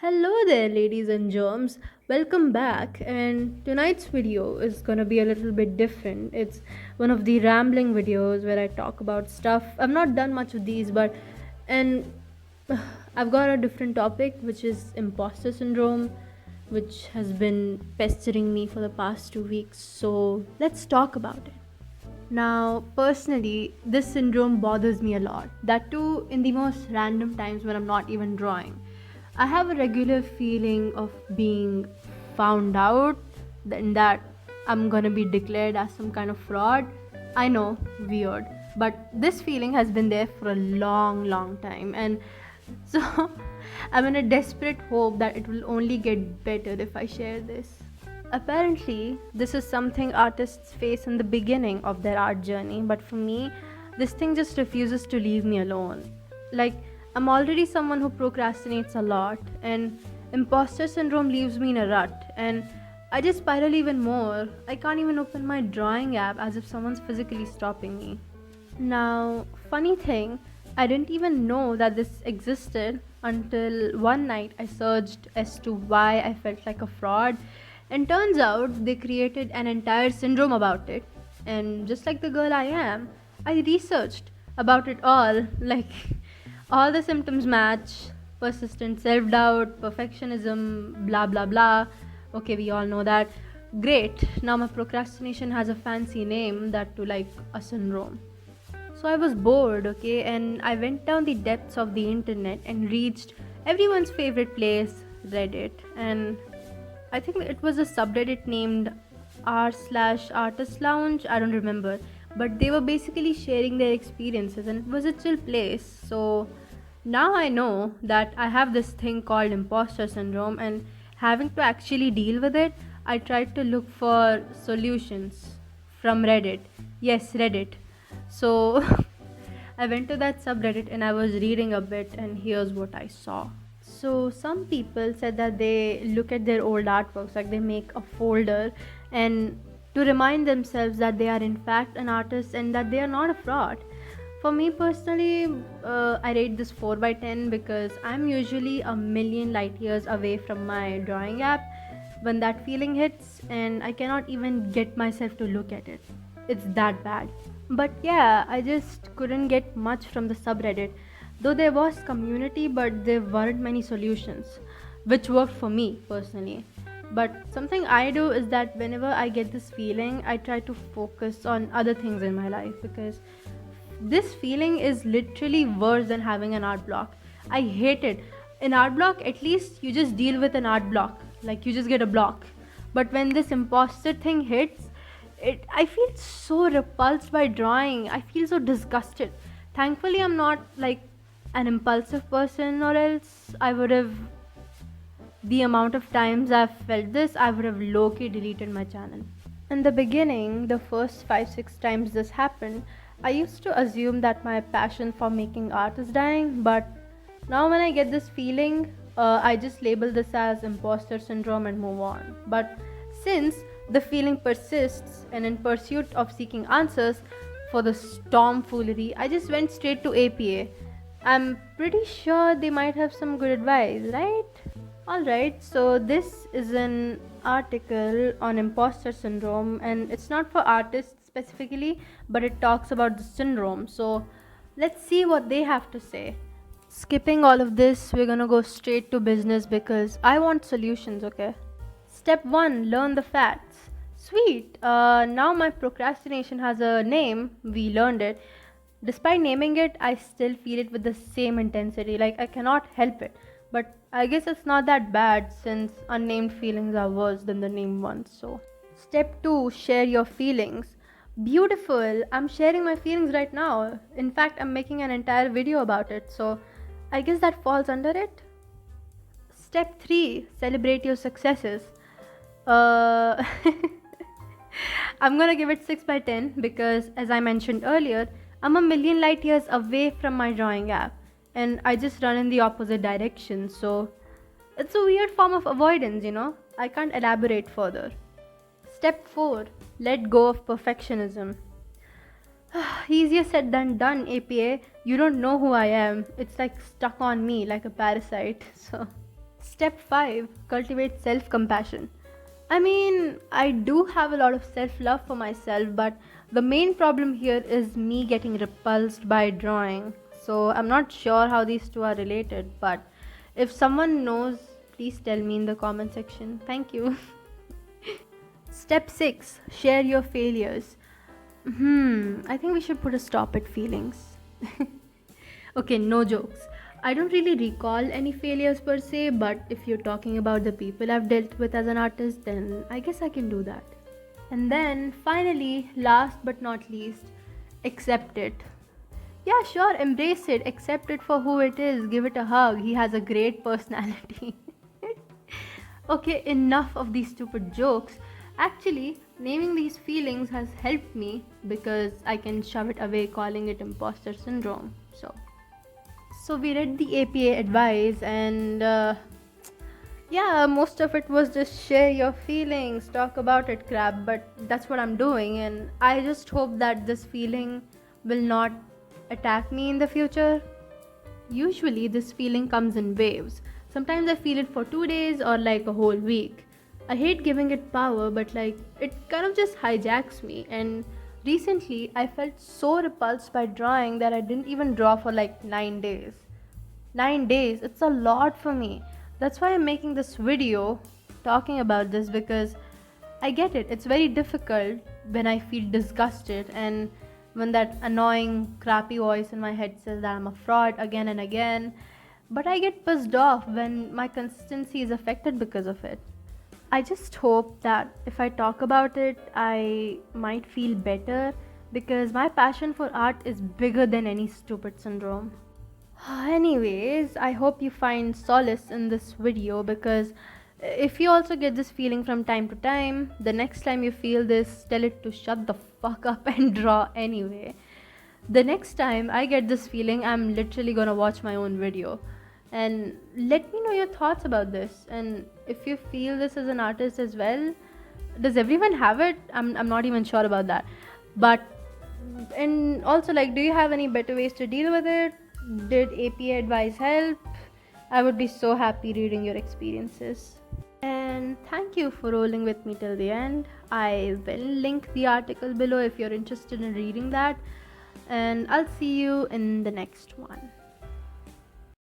Hello there, ladies and germs. Welcome back. And tonight's video is gonna be a little bit different. It's one of the rambling videos where I talk about stuff. I've not done much of these, but and I've got a different topic, which is imposter syndrome, which has been pestering me for the past 2 weeks. So let's talk about it. Now, personally, this syndrome bothers me a lot. That too, in the most random times when I'm not even drawing. I have a regular feeling of being found out, in that I'm gonna be declared as some kind of fraud. I know, weird. But this feeling has been there for a long, long time. And so I'm in a desperate hope that it will only get better if I share this. Apparently, this is something artists face in the beginning of their art journey, but for me, this thing just refuses to leave me alone. Like, I'm already someone who procrastinates a lot, and imposter syndrome leaves me in a rut, and I just spiral even more. I can't even open my drawing app as if someone's physically stopping me. Now, funny thing, I didn't even know that this existed until one night I searched as to why I felt like a fraud, and turns out they created an entire syndrome about it. And just like the girl I am, I researched about it all, like all the symptoms match: persistent self doubt, perfectionism, blah blah blah. Okay, we all know that. Great, now my procrastination has a fancy name, that to like a syndrome. So I was bored, okay, and I went down the depths of the internet and reached everyone's favorite place, Reddit. And I think it was a subreddit named r/artist lounge. I don't remember, but they were basically sharing their experiences, and it was a chill place. So now I know that I have this thing called imposter syndrome, and having to actually deal with it, I tried to look for solutions from Reddit. Yes, Reddit. So I went to that subreddit and I was reading a bit, and here's what I saw. So some people said that they look at their old artworks, like they make a folder, and to remind themselves that they are in fact an artist and that they are not a fraud. For me personally, I rate this 4 by 10 because I'm usually a million light years away from my drawing app when that feeling hits, and I cannot even get myself to look at it. It's that bad. But yeah, I just couldn't get much from the subreddit. Though there was community, but there weren't many solutions, which worked for me personally. But something I do is that whenever I get this feeling, I try to focus on other things in my life, because this feeling is literally worse than having an art block. I hate it. In art block, at least you just deal with an art block, like you just get a block. But when this imposter thing hits, I feel so repulsed by drawing. I feel so disgusted. Thankfully, I'm not like an impulsive person, or else I would have, the amount of times I've felt this, I would have low-key deleted my channel. In the beginning, the first 5 6 times this happened, I used to assume that my passion for making art is dying, but now when I get this feeling, I just label this as imposter syndrome and move on. But since the feeling persists, and in pursuit of seeking answers for the tomfoolery, I just went straight to APA. I'm pretty sure they might have some good advice, right? Alright, so this is an article on imposter syndrome, and it's not for artists specifically, but it talks about the syndrome. So let's see what they have to say. Skipping all of this, we're gonna go straight to business because I want solutions, okay? Step 1: learn the facts. Sweet, now my procrastination has a name, we learned it. Despite naming it, I still feel it with the same intensity, like I cannot help it. But I guess it's not that bad since unnamed feelings are worse than the named ones. So, step 2: share your feelings. Beautiful, I'm sharing my feelings right now. In fact, I'm making an entire video about it, so I guess that falls under it. Step 3: celebrate your successes. Uh, I'm gonna give it 6 by 10 because, as I mentioned earlier, I'm a million light years away from my drawing app, and I just run in the opposite direction, so it's a weird form of avoidance, you know? I can't elaborate further. Step 4: let go of perfectionism. Easier said than done, APA. You don't know who I am. It's like stuck on me like a parasite. So, Step 5, cultivate self compassion. I mean, I do have a lot of self love for myself, but the main problem here is me getting repulsed by drawing. So I'm not sure how these two are related, but if someone knows, please tell me in the comment section. Thank you. Step 6, share your failures. I think we should put a stop at feelings. Okay, no jokes. I don't really recall any failures per se, but if you're talking about the people I've dealt with as an artist, then I guess I can do that. And then finally, last but not least, accept it. Yeah, sure, embrace it, accept it for who it is, give it a hug. He has a great personality. Okay, enough of these stupid jokes. Actually, naming these feelings has helped me because I can shove it away calling it imposter syndrome. So we read the APA advice, and yeah, most of it was just share your feelings, talk about it crap, but that's what I'm doing, and I just hope that this feeling will not attack me in the future. Usually, this feeling comes in waves. Sometimes I feel it for 2 days or like a whole week. I hate giving it power, but like it kind of just hijacks me. And recently, I felt so repulsed by drawing that I didn't even draw for like 9 days. 9 days, it's a lot for me. That's why I'm making this video talking about this because I get it. It's very difficult when I feel disgusted and when that annoying, crappy voice in my head says that I'm a fraud again and again. But I get pissed off when my consistency is affected because of it. I just hope that if I talk about it, I might feel better because my passion for art is bigger than any stupid syndrome. Anyways, I hope you find solace in this video because if you also get this feeling from time to time, the next time you feel this, tell it to shut the fuck up and draw anyway. The next time I get this feeling, I'm literally gonna watch my own video. And let me know your thoughts about this. And if you feel this as an artist as well, does everyone have it? I'm not even sure about that. But and also, like, do you have any better ways to deal with it? Did APA advice help? I would be so happy reading your experiences. And thank you for rolling with me till the end. I will link the article below if you're interested in reading that. And I'll see you in the next one.